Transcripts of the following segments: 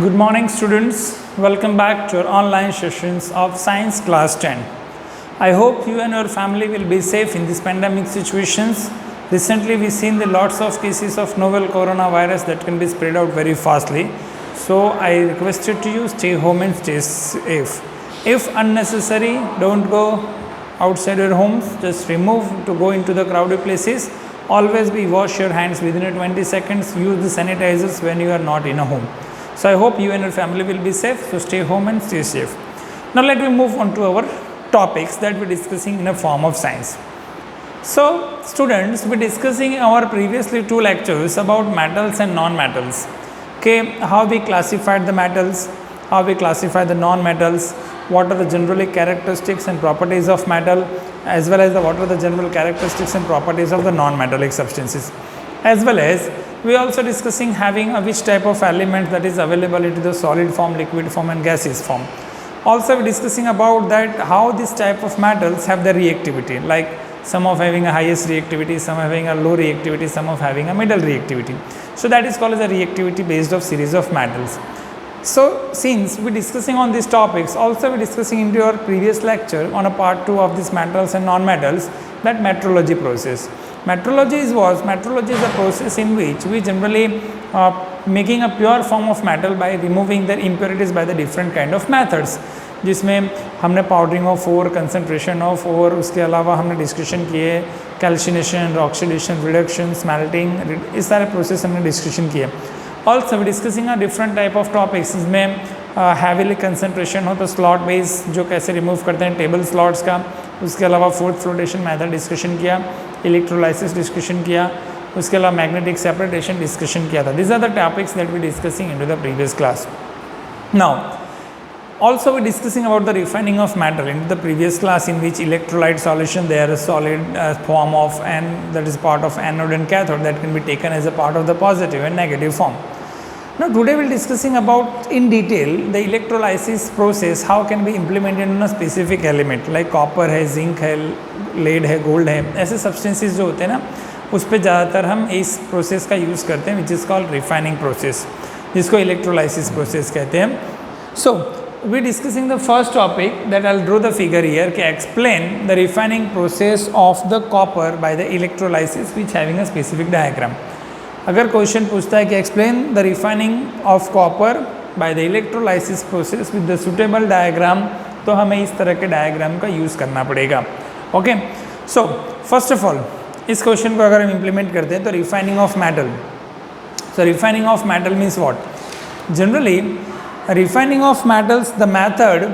Good morning, students. Welcome back to our online sessions of Science Class 10. I hope you and your family will be safe in these pandemic situations. Recently, we've seen the lots of cases of novel coronavirus that can be spread out very fastly. So, I requested to you stay home and stay safe. If unnecessary, don't go outside your homes. Just remove to go into the crowded places. Always be wash your hands within 20 seconds. Use the sanitizers when you are not in a home. So, I hope you and your family will be safe. So, stay home and stay safe. Now, let me move on to our topics that we're discussing in a form of science. So, students, we're discussing our previously two lectures about metals and non-metals. Okay, how we classified the metals, how we classify the non-metals, what are the generally characteristics and properties of metal, as well as what are the general characteristics and properties of the non-metallic substances. As well as we also discussing having which type of element that is available into the solid form, liquid form and gaseous form. Also we discussing about that how this type of metals have the reactivity, like some of having a highest reactivity, some having a low reactivity, some of having a middle reactivity. So that is called as a reactivity based of series of metals. So since we discussing on these topics, also we discussing into your previous lecture on a part 2 of these metals and non-metals, that metrology process. Metrology is a process in which we generally making a pure form of metal by removing the impurities by the different kind of methods, जिसमें हमने powdering of ore, concentration of ore, उसके अलावा हमने discussion किए कैल्शिनेशन, oxidation, reduction, smelting, इस सारे process हमने discussion किए. Also we discussing a different type of topics, इसमें हैवीली कंसनट्रेशन हो तो स्लॉट बेस जो कैसे रिमूव करते हैं टेबल स्लॉट्स का, उसके अलावा फोर्थ फ्लोटेशन मेथड डिस्कशन किया, इलेक्ट्रोलाइसिस डिस्कशन किया, उसके अलावा मैग्नेटिक सेपरेटेशन डिस्कशन किया था. This are the topics that we discussing into the previous class. Now also we discussing about the refining of metal in the previous class, in which electrolyte solution they are a solid form of, and that is part of anode and cathode that can be taken as a part of the positive and negative form. Now today we will discussing about in detail the electrolysis process, how can be implemented in a specific element like copper है, zinc है, lead है, gold है, ऐसे substances जो होते हैं ना, उस पर ज़्यादातर हम इस प्रोसेस का यूज़ करते हैं, which is called refining process, जिसको electrolysis process कहते हैं. So we discussing the first topic that I'll draw the figure here, कि explain the refining process of the copper by the electrolysis which having a specific diagram. अगर question पूछता है कि explain the refining of copper by the electrolysis process with the suitable diagram, तो हमें इस तरह के डायग्राम का यूज़ करना पड़ेगा. Okay, so first of all इस क्वेश्चन को अगर हम इम्प्लीमेंट करते हैं तो refining of metal. So refining of metal means what? Generally refining of metals, the method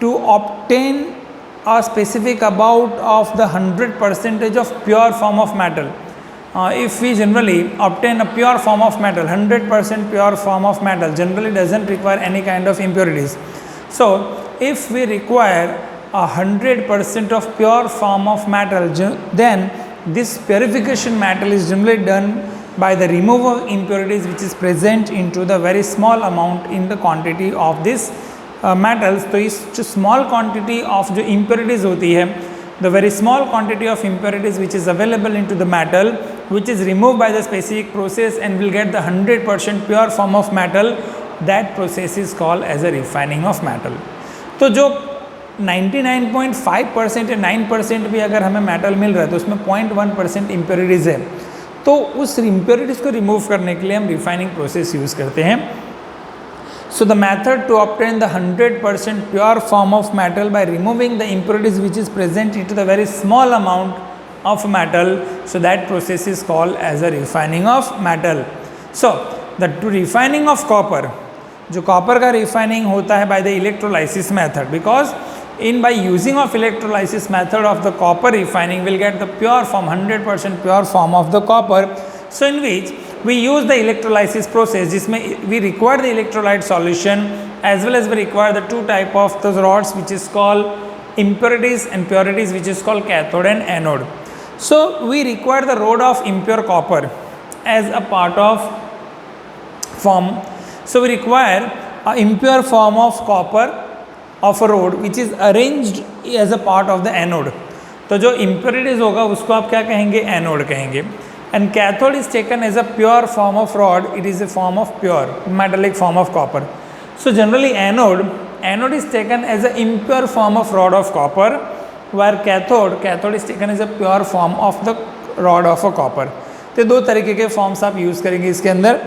to obtain a specific amount of the 100% of pure form of metal. If we generally obtain a pure form of metal, 100% pure form of metal generally doesn't require any kind of impurities. So if we require 100% of pure form of metal, then this purification metal is generally done by the removal of impurities which is present into the very small amount in the quantity of this metals. तो इस जो small quantity of जो impurities होती है, the very small quantity of impurities which is available into the metal, which is removed by the specific process and will get the 100% pure form of metal, that process is called as a refining of metal. तो जो 99.5% या 9% भी अगर हमें metal मिल रहा है तो उसमें 0.1% impurities है, तो उस इम्प्योरिटीज़ को रिमूव करने के लिए हम रिफाइनिंग प्रोसेस यूज़ करते हैं. So the method to obtain the 100% pure form of metal by removing the impurities which is present into the very small amount of metal, so that process is called as a refining of metal. So the refining of copper, जो copper का refining होता है by the electrolysis method, because by using of electrolysis method of the copper refining will get the pure form, 100% pure form of the copper. So in which we use the electrolysis process, जिसमें we require the electrolyte solution as well as we require the two type of those rods which is called impurities and purities, which is called cathode and anode. So we require the rod of impure copper as a part of form. So we require a impure form of copper of a rod which is arranged as a part of the anode. तो जो impurities होगा उसको आप क्या कहेंगे? Anode कहेंगे. and cathode is taken as a pure form of rod. It is a form of pure metallic form of copper. So generally anode is taken as an impure form of rod of copper, where cathode is taken as a pure form of the rod of a copper. तो दो तरीके के forms आप use करेंगे इसके अंदर,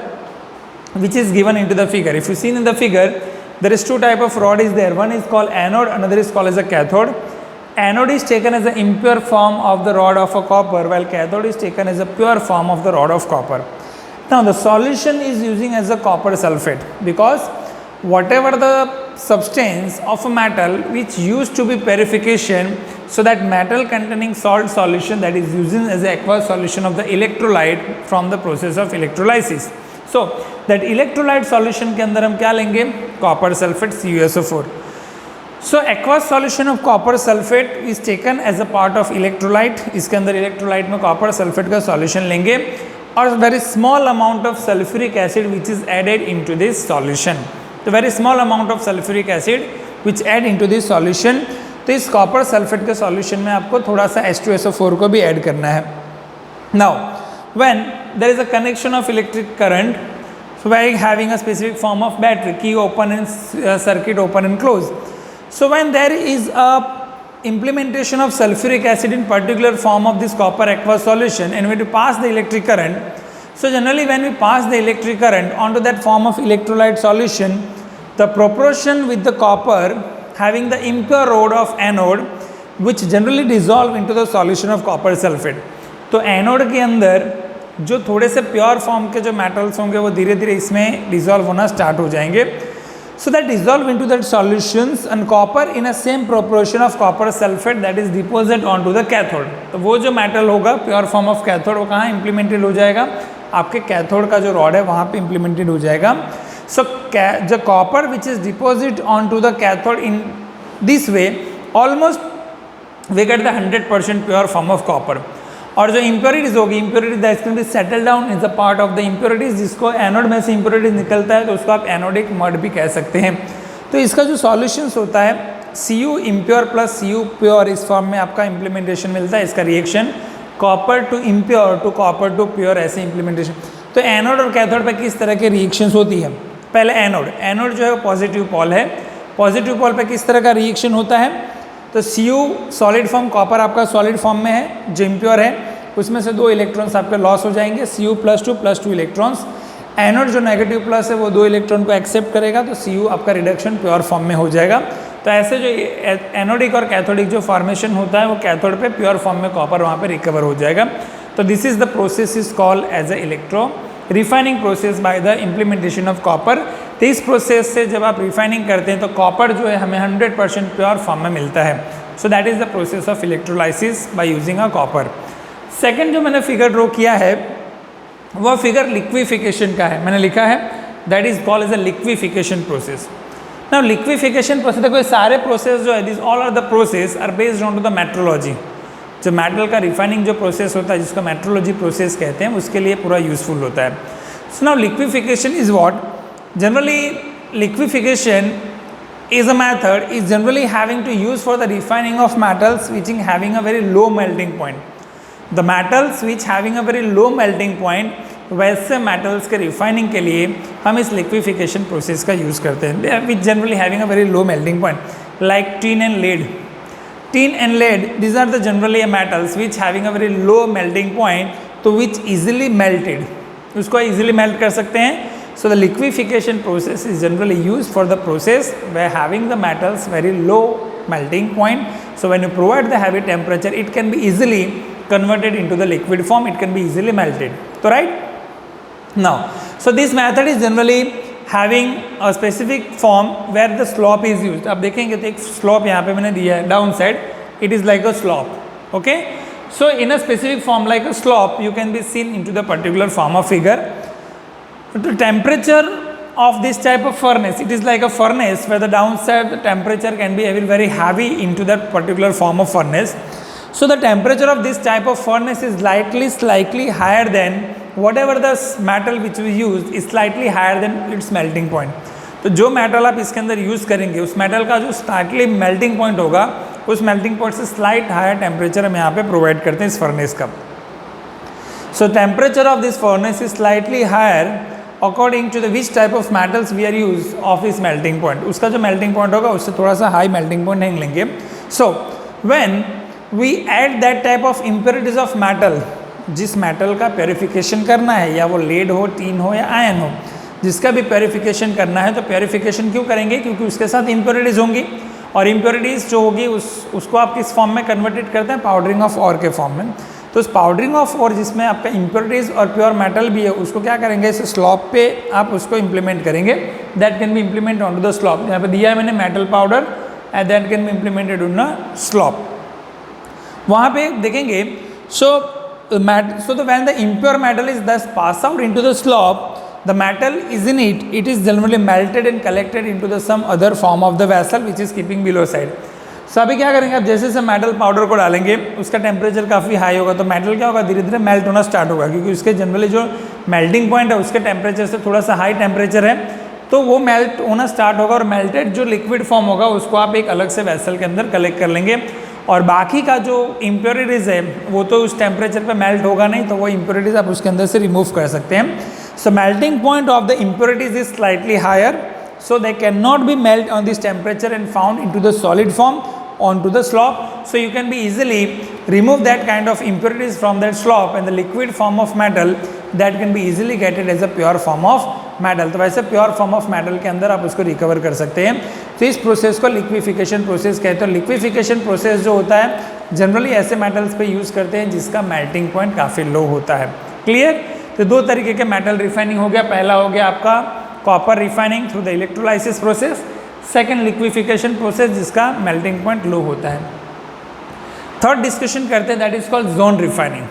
which is given into the figure. If you see in the figure, there is two type of rod is there. One is called anode, another is called as a cathode. Anode is taken as an impure form of the rod of a copper, while cathode is taken as a pure form of the rod of copper. Now the solution is using as a copper sulfate, because whatever the substance of a metal which used to be purification, so that metal containing salt solution that is using as a aqueous solution of the electrolyte from the process of electrolysis. So that electrolyte solution के अंदर हम क्या लेंगे, copper sulfate CuSO4. So aqueous solution of copper sulfate is taken as a part of electrolyte. इसके अंदर electrolyte में copper sulfate का solution लेंगे और very small amount of sulfuric acid which is added into this solution. तो very small amount of sulfuric acid which add into this solution. तो इस copper sulfate के solution में आपको थोड़ा सा H2SO4 को भी add करना है. Now when there is a connection of electric current, so by having a specific form of battery, key open and circuit open and close. So when there is a implementation of sulfuric acid in particular form of this copper aqueous solution, and when we pass the electric current, so generally when we pass the electric current onto that form of electrolyte solution, the proportion with the copper having the impure rod of anode, which generally dissolve into the solution of copper sulfate. तो anode के अंदर जो थोड़े से pure form के जो metals होंगे वो धीरे धीरे इसमें डिसॉल्व होना स्टार्ट हो जाएंगे. So that dissolve into that solutions and copper in a same proportion of copper sulphate that is deposit on to the cathode. तो वो जो मेटल होगा प्योर फॉर्म ऑफ कैथोड वो कहाँ इंप्लीमेंटेड हो जाएगा, आपके कैथोड का जो रॉड है वहाँ पे इंप्लीमेंटेड हो जाएगा. So the copper which is deposit on to the cathode in this way almost we get the 100% pure form of copper. और जो इम्प्योरिटीज होगी, impurities that can be settle down is a part of the impurities. जिसको anode में से impurities निकलता है तो उसको आप एनोडिक मड भी कह सकते हैं. तो इसका जो सॉल्यूशंस होता है Cu impure plus Cu pure, इस फॉर्म में आपका इंप्लीमेंटेशन मिलता है. इसका reaction copper two impure to copper two pure ऐसे इंप्लीमेंटेशन. तो एनोड और कैथोड पर किस तरह के रिएक्शंस होती है. पहले एनोड जो है पॉजिटिव पॉल है. पॉजिटिव पॉल पर किस तरह का रिएक्शन होता है, तो Cu सॉलिड फॉर्म, कॉपर आपका सॉलिड फॉर्म में है जो इम्प्योर है, उसमें से 2 इलेक्ट्रॉन्स आपके लॉस हो जाएंगे, Cu+2 इलेक्ट्रॉन्स. एनोड जो नेगेटिव प्लस है वो 2 इलेक्ट्रॉन को एक्सेप्ट करेगा, तो Cu आपका रिडक्शन प्योर फॉर्म में हो जाएगा. तो ऐसे जो एनोडिक और कैथोडिक जो फॉर्मेशन होता है वो कैथोड पे प्योर फॉर्म में कॉपर वहाँ पे रिकवर हो जाएगा. तो this is the process is called as a electro refining process by the implementation of copper. तो इस प्रोसेस से जब आप रिफाइनिंग करते हैं तो कॉपर जो है हमें 100% प्योर फॉर्म में मिलता है. सो that is the process of electrolysis by using a copper. Second जो मैंने फिगर ड्रॉ किया है वह फिगर लिक्विफिकेशन का है. मैंने लिखा है that is called as a liquefaction process. Now liquefaction process, देखो सारे प्रोसेस जो है this all are the process are based on to the metrology. जो मेटल का रिफाइनिंग जो प्रोसेस होता है जिसको मेट्रोलॉजी प्रोसेस कहते हैं उसके लिए पूरा यूजफुल होता है. So now liquefaction is what, generally liquefaction is a method is generally having to use for the refining of metals which is having a very low melting point. The metals which having a very low melting point, वैसे metals के refining के लिए हम इस liquefaction process का use करते हैं, which generally having a very low melting point, like tin and lead. Tin and lead, these are the generally metals which having a very low melting point, तो which easily melted, उसको easily melt कर सकते हैं. So the liquefaction process is generally used for the process where having the metals very low melting point. So when you provide the heavy temperature, it can be easily converted into the liquid form. It can be easily melted. So right now, so this method is generally having a specific form where the slope is used. अब देखेंगे तो एक slope यहाँ पे मैंने दिया है down side. It is like a slope. Okay. So in a specific form like a slope, you can be seen into the particular form of figure. The temperature of this type of furnace, it is like a furnace where the downside the temperature can be very heavy into that particular form of furnace. So the temperature of this type of furnace is slightly higher than whatever the metal which we use is slightly higher than its melting point. तो जो metal आप इसके अंदर use करेंगे उस metal का जो slightly melting point होगा उस मेल्टिंग पॉइंट से स्लाइट हायर टेम्परेचर हम यहाँ पे प्रोवाइड करते हैं इस फर्नेस का. So temperature of this furnace is slightly higher according to the which type of metals we are use of its melting point. उसका जो melting point होगा उससे थोड़ा सा high melting point नहीं लेंगे. So when we add that type of impurities of metal, जिस metal का प्योरिफिकेशन करना है, या वो लेड हो, टीन हो या आयन हो, जिसका भी प्योरिफिकेशन करना है, तो प्योरिफिकेशन क्यों करेंगे? क्योंकि उसके साथ इम्प्योरिटीज़ होंगी, और इम्प्योरिटीज़ जो होगी उसको आप किस फॉर्म में कन्वर्टेड करते हैं? पाउडरिंग ऑफ ऑर के फॉर्म में. तो उस पाउडरिंग ऑफ ऑर जिसमें आपका इम्प्योरिटीज़ और प्योर मेटल भी है, उसको क्या करेंगे? इस स्लॉप पे आप उसको इम्प्लीमेंट करेंगे. That can be implement on to the slope. यहाँ पे दिया है मैंने metal powder, and that can be implemented on a slope. वहाँ पे देखेंगे. So when the impure metal is thus passed out into the slop, the metal is in it. It is generally melted and collected into the some other form of the vessel which is keeping below side. So अभी क्या करेंगे? आप जैसे जैसे metal powder को डालेंगे, उसका temperature काफ़ी हाई होगा, तो मेटल क्या होगा? धीरे धीरे मेल्ट होना स्टार्ट होगा, क्योंकि उसके जनरली जो मेल्टिंग पॉइंट है उसके टेम्परेचर से थोड़ा सा हाई टेम्परेचर है, तो वो मेल्ट होना स्टार्ट होगा, और मेल्टेड जो लिक्विड फॉर्म होगा उसको आप एक अलग से वेसल के अंदर कलेक्ट कर लेंगे. और बाकी का जो इम्प्योरिटीज़ है वो तो उस टेम्परेचर पे मेल्ट होगा नहीं, तो वो इम्प्योरिटीज़ आप उसके अंदर से रिमूव कर सकते हैं. So melting point of the impurities is slightly higher, so they can not be melt on this temperature and found into the solid form onto the slop. So you can be easily remove that kind of impurities from that slop, and the liquid form of metal that can be easily getted as a pure form of metal. तो वैसे pure form of metal के अंदर आप उसको recover कर सकते हैं. तो इस प्रोसेस को लिक्विफिकेशन प्रोसेस कहते हैं. लिक्विफिकेशन प्रोसेस जो होता है जनरली ऐसे मेटल्स पे यूज़ करते हैं जिसका मेल्टिंग पॉइंट काफ़ी लो होता है. क्लियर? तो दो तरीके के मेटल रिफाइनिंग हो गया. पहला हो गया आपका copper refining through the electrolysis process. Second liquefaction process जिसका मेल्टिंग पॉइंट लो होता है. थर्ड डिस्कशन करते हैं, that is called zone refining.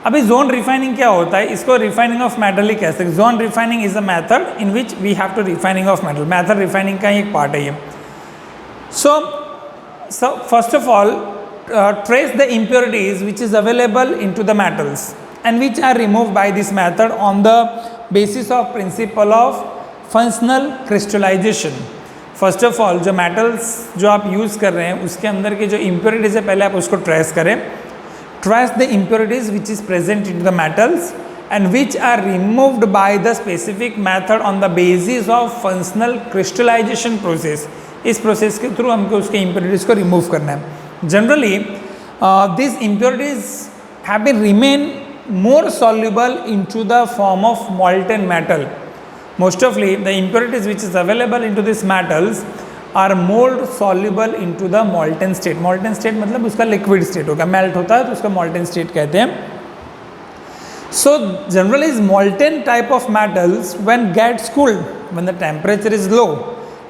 अभी जोन रिफाइनिंग क्या होता है? इसको रिफाइनिंग ऑफ मेटल ही कह सकते हैं. Zone refining is a method in which we have to refining of metal. Method refining का ही एक पार्ट है ये. So first of all trace the impurities which is available in to the metals and which are remove by this method on the basis of principle of functional crystallization. First of all जो metals जो आप use कर रहे हैं उसके अंदर की जो इम्प्योरिटीज़ है पहले आप उसको ट्रेस करें. Trace the impurities which is present in the metals and which are removed by the specific method on the basis of functional crystallization process. इस प्रोसेस के थ्रू हमको उसके इम्प्योरिटीज़ को रिमूव करना है. Generally this impurities have been remain more soluble into the form of molten metal. Most ofly the impurities which is available into these metals are more soluble into the molten state. Molten state मतलब उसका liquid state होगा. Melt होता है तो उसका molten state कहते हैं. So generally is molten type of metals when gets cooled, when the temperature is low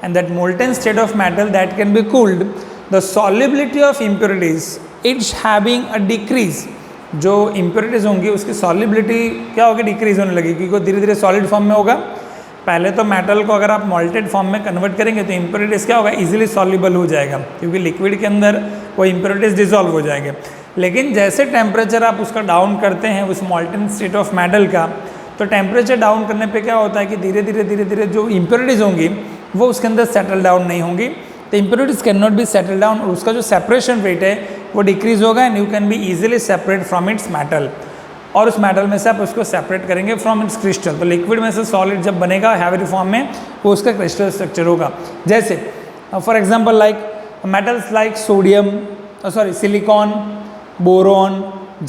and that molten state of metal that can be cooled, the solubility of impurities it's having a decrease. जो impurities होंगी उसकी solubility क्या होगी? Decrease होने लगेगी, क्योंकि वो धीरे धीरे सॉलिड फॉर्म में होगा. पहले तो मेटल को अगर आप मॉल्टेड फॉर्म में कन्वर्ट करेंगे तो इम्प्योरिटीज़ क्या होगा? इजीली सॉल्युबल हो जाएगा, क्योंकि लिक्विड के अंदर वो इम्प्योरिटीज़ डिसॉल्व हो जाएंगे. लेकिन जैसे टेम्परेचर आप उसका डाउन करते हैं उस मॉल्टन स्टेट ऑफ मेटल का, तो टेम्परेचर डाउन करने पे क्या होता है कि धीरे धीरे जो इम्प्योरिटीज़ होंगी वो उसके अंदर सेटल डाउन नहीं होंगी. तो impurities can not B settle down, और उसका जो सेपरेशन रेट है वो डिक्रीज होगा, and you can be easily separate from its metal. और उस मेटल में से आप उसको सेपरेट करेंगे फ्रॉम इट्स क्रिस्टल. तो लिक्विड में से सॉलिड जब बनेगा हैवी फॉर्म में वो उसका क्रिस्टल स्ट्रक्चर होगा. जैसे for example like metals like sodium, silicon, boron,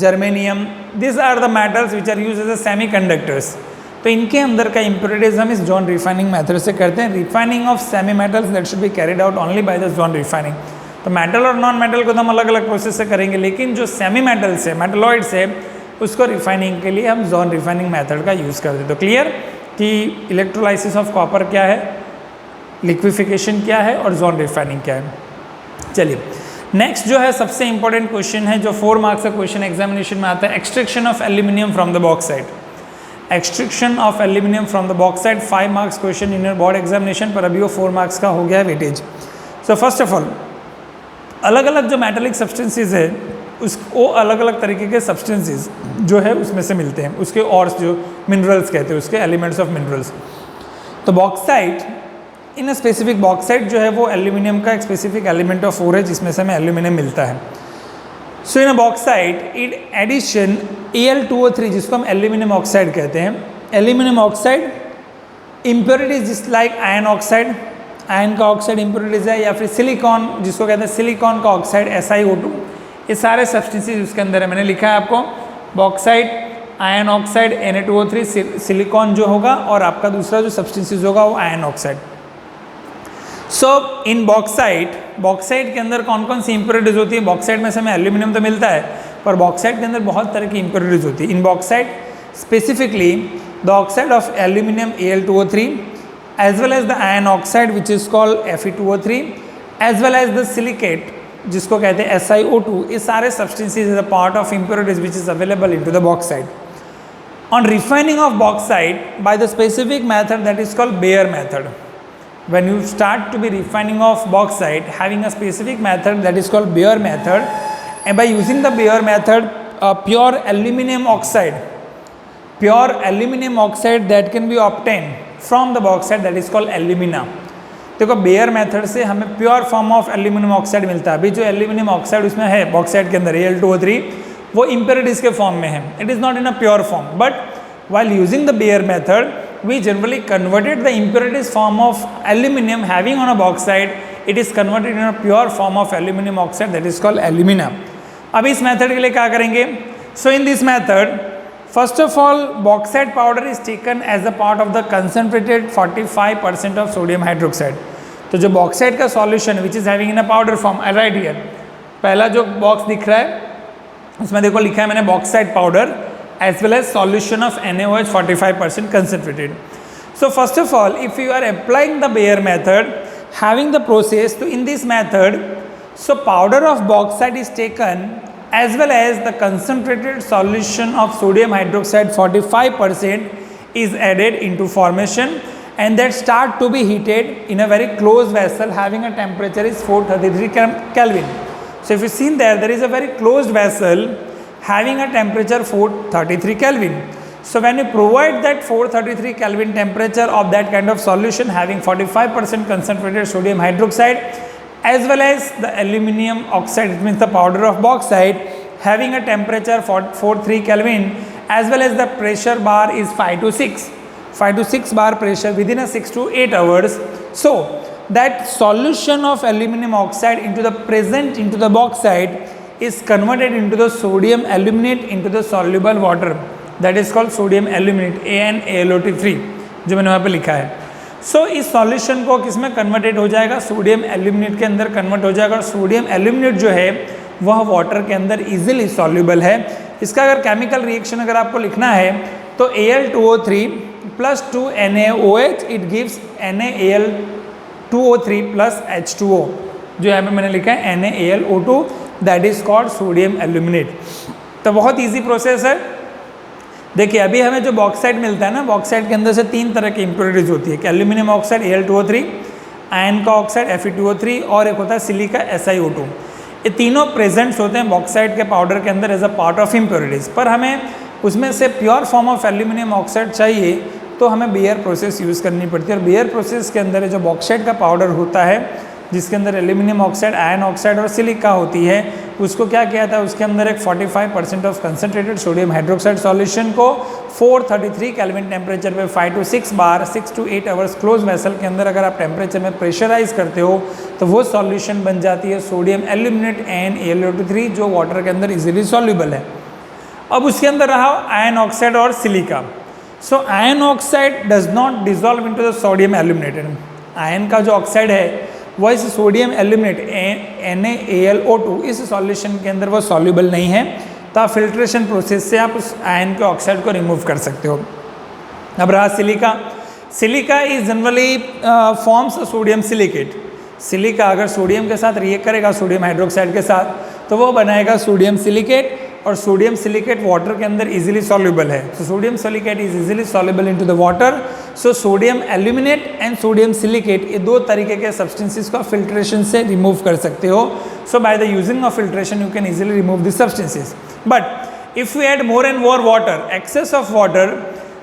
germanium, this are the metals which are use as a semiconductors. तो इनके अंदर का इम्प्योरिटीज हम इस जोन रिफाइनिंग मेथड से करते हैं. Refining of semi metals that should be carried out only by the zone refining. तो मेटल और नॉन मेटल को तो हम अलग अलग प्रोसेस से करेंगे, लेकिन जो सेमी मेटल्स है, मेटलॉइड्स है, उसको रिफाइनिंग के लिए हम जोन रिफाइनिंग मेथड का यूज़ करते हैं. तो क्लियर कि इलेक्ट्रोलाइसिस ऑफ कॉपर क्या है, लिक्विफिकेशन क्या है और जोन रिफाइनिंग क्या है. चलिए नेक्स्ट जो है सबसे इंपॉर्टेंट क्वेश्चन है जो 4 मार्क्स का क्वेश्चन एग्जामिनेशन में आता है, extraction of aluminium from the bauxite. Extraction of aluminium from the bauxite 5 marks question in your board examination, पर अभी वो 4 मार्क्स का हो गया है weightage. So first of all अलग अलग जो मेटेलिक सब्सटेंसेज है उसको अलग अलग तरीके के सब्सटेंसेस जो है उसमें से मिलते हैं, उसके और जो मिनरल्स कहते हैं, उसके एलिमेंट्स ऑफ मिनरल्स. तो bauxite in a specific bauxite जो है वो एल्यूमिनियम का एक स्पेसिफिक एलिमेंट ऑफ ओर है जिसमें से हमें एल्यूमिनियम मिलता है. सो इन बॉक्साइट इन एडिशन Al2O3 जिसको हम एल्यूमिनियम ऑक्साइड कहते हैं, एल्यूमिनियम ऑक्साइड इम्प्योरिटीज जिस लाइक आयन ऑक्साइड, आयन का ऑक्साइड इम्प्योरिटीज है, या फिर सिलिकॉन जिसको कहते हैं सिलिकॉन का ऑक्साइड SiO2, ये सारे सब्सटेंसेस उसके अंदर है। मैंने लिखा है आपको bauxite, ion oxide, Na2O3, silicon जो होगा, और आपका दूसरा जो सब्सटेंसेस होगा वो आयन ऑक्साइड। सो इन बॉक्साइट, बॉक्साइट के अंदर कौन कौन सी इम्प्योरिटीज होती है? बॉक्साइट में से हमें एल्यूमिनियम तो मिलता है, पर बॉक्साइट के अंदर बहुत तरह की इम्प्योरिटीज होती है। In bauxite specifically the oxide of aluminium Al2O3 as well as the iron oxide which is called Fe2O3 as well as the silicate जिसको कहते हैं SiO2, ये सारे substances is a part of impurities which is available into the bauxite. On refining of bauxite by the specific method that is called Bayer method, when you start to be refining of bauxite having a specific method that is called Bayer method, and by using the Bayer method pure aluminum oxide that can be obtained from the bauxite that is called alumina. देखो bear method से हमें pure form of aluminium oxide मिलता है। अभी जो aluminium oxide उसमें है bauxite के अंदर Al2O3, वो इम्प्योरिटीज के फॉर्म में है, it is not in a pure form, but while using the Bayer method we generally converted the impurities form of aluminum having on a bauxite, it is converted in a pure form of aluminum oxide that is called alumina. अब इस method के लिए क्या करेंगे? So in this method first of all bauxite powder is taken as a part of the concentrated 45% of sodium hydroxide. तो जो bauxite का solution which is having in a powder form, I write here, पहला जो box दिख रहा है उसमें देखो लिखा है मैंने bauxite powder as well as solution of NaOH 45% concentrated. So first of all if you are applying the Bayer method having the process, so in this method so powder of bauxite is taken as well as the concentrated solution of sodium hydroxide 45% is added into formation, and that start to be heated in a very closed vessel having a temperature is 433 Kelvin. So if you see there is a very closed vessel having a temperature 433 Kelvin. So when you provide that 433 Kelvin temperature of that kind of solution having 45% concentrated sodium hydroxide as well as the aluminum oxide, it means the powder of bauxite having a temperature 443 Kelvin, as well as the pressure bar is 5 to 6 bar pressure within a 6 to 8 hours. So that solution of aluminum oxide into the bauxite is converted into the sodium aluminate into the soluble water, that is called sodium aluminate AnAlO3 जो मैंने वहाँ पे लिखा है। सो इस solution को किस में कन्वर्टेड हो जाएगा? सोडियम एल्यूमिनेट के अंदर कन्वर्ट हो जाएगा, और सोडियम एल्यूमिनेट जो है वह वाटर के अंदर इजीली सॉल्यूबल है। इसका अगर केमिकल रिएक्शन अगर आपको लिखना है तो Al2O3 plus 2 NaOH it gives NaAl2O3 plus H2O, जो यहाँ पे मैंने लिखा है NaAlO2, that is called sodium aluminate. तो बहुत ईजी प्रोसेस है। देखिए अभी हमें जो बॉक्साइट मिलता है ना, बॉक्साइट के अंदर से 3 तरह की इम्प्योरिटीज होती है, एल्यूमिनियम ऑक्साइड Al2O3, आयन का ऑक्साइड Fe2O3 और एक होता है सिलिका SiO2। ये तीनों प्रेजेंट्स होते हैं बॉक्साइट के पाउडर के अंदर as a part of impurities. पर हमें उसमें से pure form of aluminium oxide चाहिए तो हमें बेयर प्रोसेस यूज़ करनी पड़ती है, और बेयर प्रोसेस के अंदर जो बॉक्साइट का पाउडर होता है जिसके अंदर एल्यूमिनियम ऑक्साइड, आयन ऑक्साइड और सिलिका होती है, उसको क्या किया था, उसके अंदर एक 45% of concentrated sodium hydroxide solution को 433 केल्विन टेम्परेचर पे 5 to 6 bar 6 to 8 hours close vessel के अंदर अगर आप टेम्परेचर में प्रेशराइज करते हो तो वो सॉल्यूशन बन जाती है सोडियम एल्यूमिनेट NaAlO3 जो वाटर के अंदर इजीली सॉल्यूबल है। अब उसके अंदर रहा आयन ऑक्साइड और silica. So ion oxide does not dissolve into the sodium illuminated. Ion का जो ऑक्साइड है वह इस सोडियम एल्यूमिनेट NaAlO2 इस सॉल्यूशन के अंदर वो सॉल्यूबल नहीं है, तो आप फिल्ट्रेशन प्रोसेस से आप उस आयन के ऑक्साइड को रिमूव कर सकते हो। अब रहा silica. Silica is generally forms sodium silicate. Silica अगर सोडियम के साथ रिएक्ट करेगा सोडियम हाइड्रोक्साइड के साथ तो वो बनाएगा सोडियम सिलिकेट, और सोडियम सिलिकेट वाटर के अंदर इजीली सॉल्यूबल है। So sodium silicate is easily soluble into the water. So sodium aluminate and sodium silicate ये 2 तरीके के सब्सटेंसेस को फिल्ट्रेशन से रिमूव कर सकते हो। So by the using of filtration you can easily remove this substances. But if you add more and more water, excess of water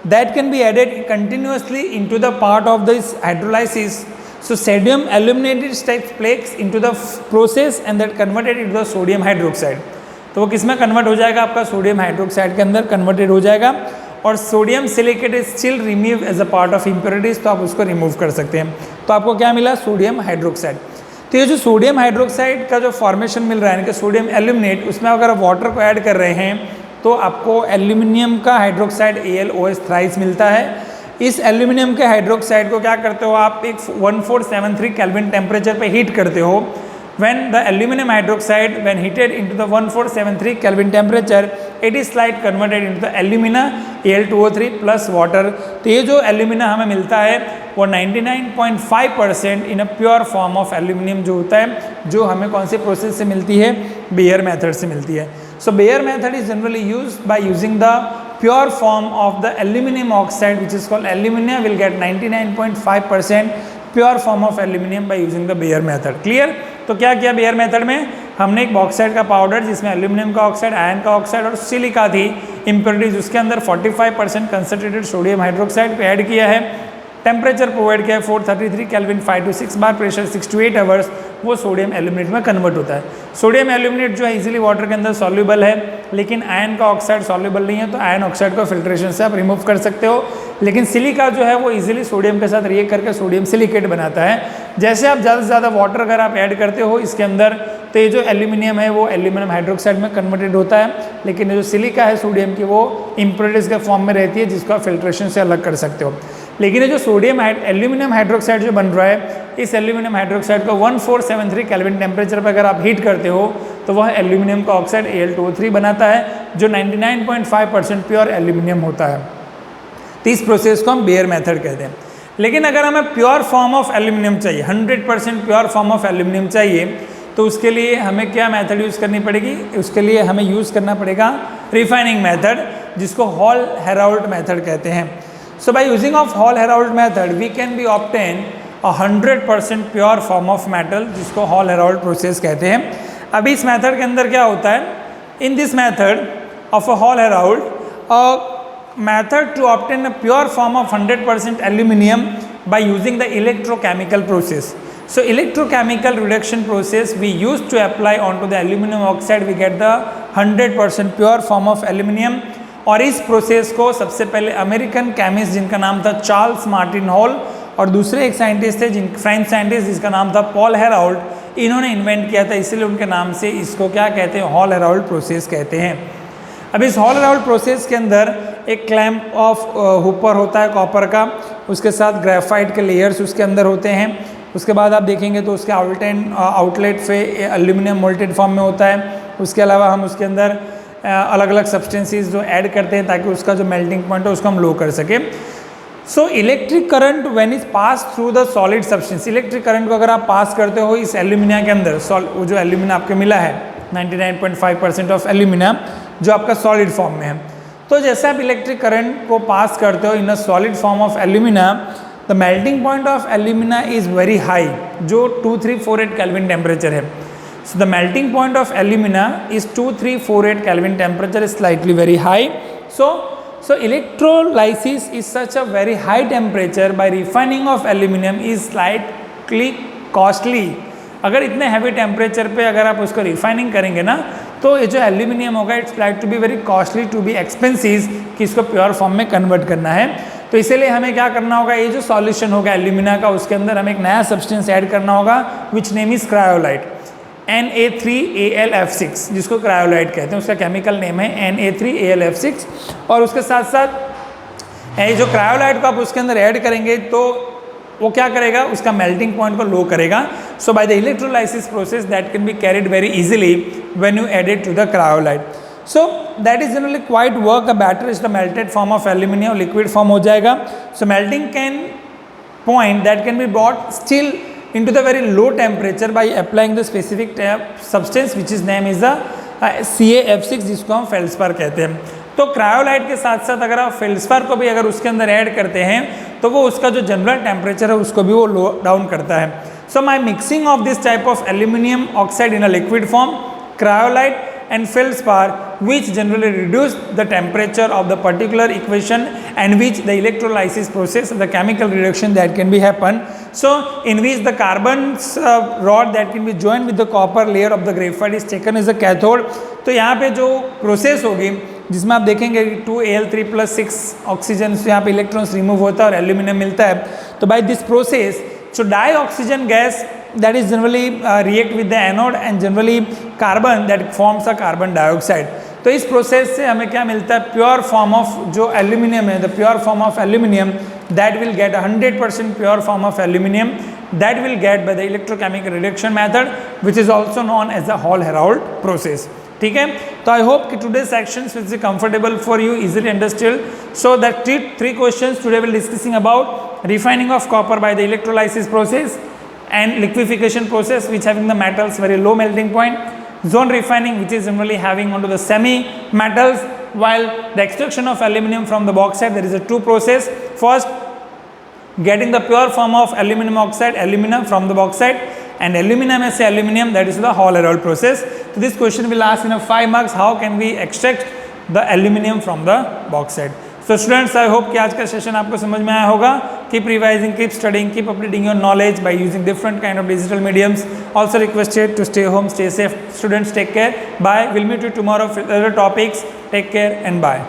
that can be added continuously into the part of this hydrolysis. So sodium aluminate takes place into the process and that converted into the sodium hydroxide. तो वो किस में convert हो जाएगा, आपका sodium hydroxide के अंदर converted हो जाएगा। और sodium silicate is still remove as a part of impurities, तो आप उसको रिमूव कर सकते हैं। तो आपको क्या मिला, सोडियम हाइड्रोक्साइड। तो ये जो सोडियम हाइड्रोक्साइड का जो फॉर्मेशन मिल रहा है, यानी कि सोडियम एल्यूमिनेट, उसमें अगर आप वाटर को ऐड कर रहे हैं तो आपको एल्यूमिनियम का हाइड्रोक्साइड AlOH थ्राइस मिलता है। इस एल्यूमिनियम के हाइड्रोक्साइड को क्या करते हो आप, एक 1473 केल्विन टेम्परेचर पे हीट करते हो। when the aluminum hydroxide when heated into the 1473 Kelvin temperature, it is slight converted into the alumina Al2O3 plus water। तो ये जो एल्यूमिना हमें मिलता है वो 99.5% in a pure form of aluminium जो होता है, जो हमें कौन से प्रोसेस से मिलती है, बेयर मेथड से मिलती है। So Bayer method is generally used by using the pure form of the aluminum oxide which is called alumina will get 99.5% pure form of aluminium by using the Bayer method। clear। तो क्या किया bear method में, हमने एक bauxite का powder जिसमें aluminium का oxide, iron का ऑक्साइड और सिलिका थी इम्प्योरिटीज, उसके अंदर 45% कंसनट्रेटेड सोडियम हाइड्रोक्साइड को ऐड किया है। टेम्परेचर प्रोवाइड किया है 433 kelvin, 5 to 6 bar, pressure 6 to 8 hours, वो सोडियम एल्यूमिनेट में कन्वर्ट होता है। सोडियम एल्यूमिनेट जो है इजीली वाटर के अंदर सॉल्युबल है, लेकिन आयरन का ऑक्साइड सॉल्युबल नहीं है, तो आयरन ऑक्साइड को फिल्ट्रेशन से आप रिमूव कर सकते हो। लेकिन सिलिका जो है वो इजीली सोडियम के साथ रिएक्ट करके सोडियम सिलिकेट बनाता है। जैसे आप ज़्यादा से ज़्यादा वाटर अगर आप ऐड करते हो इसके अंदर, तो ये जो एल्यूमिनियम है वो एल्यूमिनियम हाइड्रोक्साइड में कन्वर्टेड होता है, लेकिन ये जो सिलिका है सोडियम की वो इम्प्योरिटीज के फॉर्म में रहती है, जिसको आप फिल्ट्रेशन से अलग कर सकते हो। लेकिन ये जो सोडियम एल्यूमिनियम हाइड्रोक्साइड जो बन रहा है, इस एल्यूमिनियम हाइड्रोक्साइड को 1473 केल्विन टेम्परेचर पर अगर आप हीट करते हो तो वह एल्यूमिनियम का ऑक्साइड Al2O3 बनाता है, जो 99.5% प्योर एल्यूमिनियम होता है। तो इस प्रोसेस को हम बेयर मेथड कहते हैं। लेकिन अगर हमें प्योर फॉर्म ऑफ एल्यूमिनियम चाहिए, 100% प्योर फॉर्म ऑफ एल्यूमिनियम चाहिए, तो उसके लिए हमें क्या मेथड यूज़ करनी पड़ेगी, उसके लिए हमें यूज़ करना पड़ेगा रिफाइनिंग मेथड, जिसको हॉल हेराल्ड मेथड कहते हैं। So by using of Hall-Héroult method, we can be obtain 100% pure form of metal, जिसको Hall-Héroult प्रोसेस कहते हैं। अभी इस मेथड के अंदर क्या होता है, in this method of a Hall-Héroult, a method to obtain a pure form of 100% aluminium by using the electrochemical process। So electrochemical reduction process we use to apply onto the aluminum oxide, we get the 100% pure form of aluminium। और इस process को सबसे पहले American chemist जिनका नाम था Charles Martin hall, और दूसरे एक साइंटिस्ट थे फ्रेंच साइंटिस्ट जिसका नाम था पॉल हेराल्ड, इन्होंने इन्वेंट किया था, इसलिए उनके नाम से इसको क्या कहते हैं, हॉल हेराल्ड प्रोसेस कहते हैं। अब इस हॉल हेराल्ड प्रोसेस के अंदर एक क्लैंप ऑफ हुपर होता है कॉपर का, उसके साथ ग्रेफाइट के लेयर्स उसके अंदर होते हैं। उसके बाद आप देखेंगे तो उसके आउटलेट पे एल्यूमिनियम मोल्टेड फॉर्म में होता है। उसके अलावा हम उसके अंदर अलग अलग सब्सटेंसेस जो ऐड करते हैं ताकि उसका जो मेल्टिंग पॉइंट है उसको हम लो कर सकें। So electric current when is pass through the solid substance, electric current को अगर आप पास करते हो इस एल्यूमिना के अंदर, वो जो एल्यूमिना आपको मिला है 99.5% ऑफ एल्यूमिना जो आपका सॉलिड फॉर्म में है, तो जैसे आप इलेक्ट्रिक करंट को पास करते हो in a solid form of alumina, the melting point of alumina is very high, जो 2348 केल्विन टेम्परेचर है। So the melting point of alumina is 2348 Kelvin, temperature is slightly very high। So electrolysis is such a very high temperature by refining of aluminum is slightly costly। अगर इतने heavy temperature पे अगर आप उसको refining करेंगे ना, तो ये जो एल्यूमिनियम होगा it's like to be very costly to be expensive, कि इसको प्योर फॉर्म में कन्वर्ट करना है। तो इसीलिए हमें क्या करना होगा, ये जो सॉल्यूशन होगा एल्यूमिना का, उसके अंदर हमें एक नया सब्सटेंस ऐड करना होगा which name is cryolite, Na3Al(F6), जिसको क्रायोलाइट कहते हैं, उसका केमिकल नेम है Na3Al(F6)। और उसके साथ साथ ये जो क्रायोलाइट को आप उसके अंदर ऐड करेंगे तो वो क्या करेगा, उसका मेल्टिंग पॉइंट को लो करेगा। So by the electrolysis process that can be carried very easily when you add it to the cryolite. So that is generally quite work, a better is the melted form of aluminium, liquid form हो जाएगा। So melting can point that can be brought still into the very low temperature by applying the specific substance which is name is the CaF6, जिसको हम feldspar कहते हैं। तो cryolite के साथ साथ अगर आप फेल्सपार को भी अगर उसके अंदर ऐड करते हैं तो वो उसका जो जनरल टेम्परेचर है उसको भी वो लो डाउन करता है। So my mixing of this type of aluminium oxide in a liquid form, cryolite and feldspar, which generally reduce the temperature of the particular equation and which the electrolysis process, the chemical reduction that can be happen So in which the carbon's rod that can be joined with the copper layer of the graphite is taken as a cathode. तो यहाँ पे जो process होगी जिसमें आप देखेंगे 2Al3 + 6 oxygen से यहाँ पे इलेक्ट्रॉन्स रिमूव होता है और एल्यूमिनियम मिलता है. तो by this process so dioxygen gas that is generally react with the anode and generally carbon that forms a carbon dioxide. तो इस प्रोसेस से हमें क्या मिलता है, प्योर फॉर्म ऑफ जो एल्यूमिनियम है, the pure form of aluminium that will get 100% pure form of aluminium that will get by the electrochemical reduction method which is also known as the Hall Heroult process. ठीक है, तो I hope कि today sections will be comfortable for you, easily understood. So that three questions today will discussing about refining of copper by the electrolysis process and liquefaction process which having the metals very low melting point, zone refining which is generally having onto the semi metals, while the extraction of aluminum from the bauxite there is a two process. First getting the pure form of aluminum oxide, alumina from the bauxite, and aluminum as aluminum, that is the Hall Herold process. So this question will ask in a 5 marks, how can we extract the aluminum from the bauxite. So students, I hope कि आज का session आपको समझ में आया होगा. Keep revising, keep studying, keep updating your knowledge by using different kind of digital mediums. Also requested to stay home, stay safe. Students, take care. Bye. We'll meet you tomorrow with other topics. Take care and bye.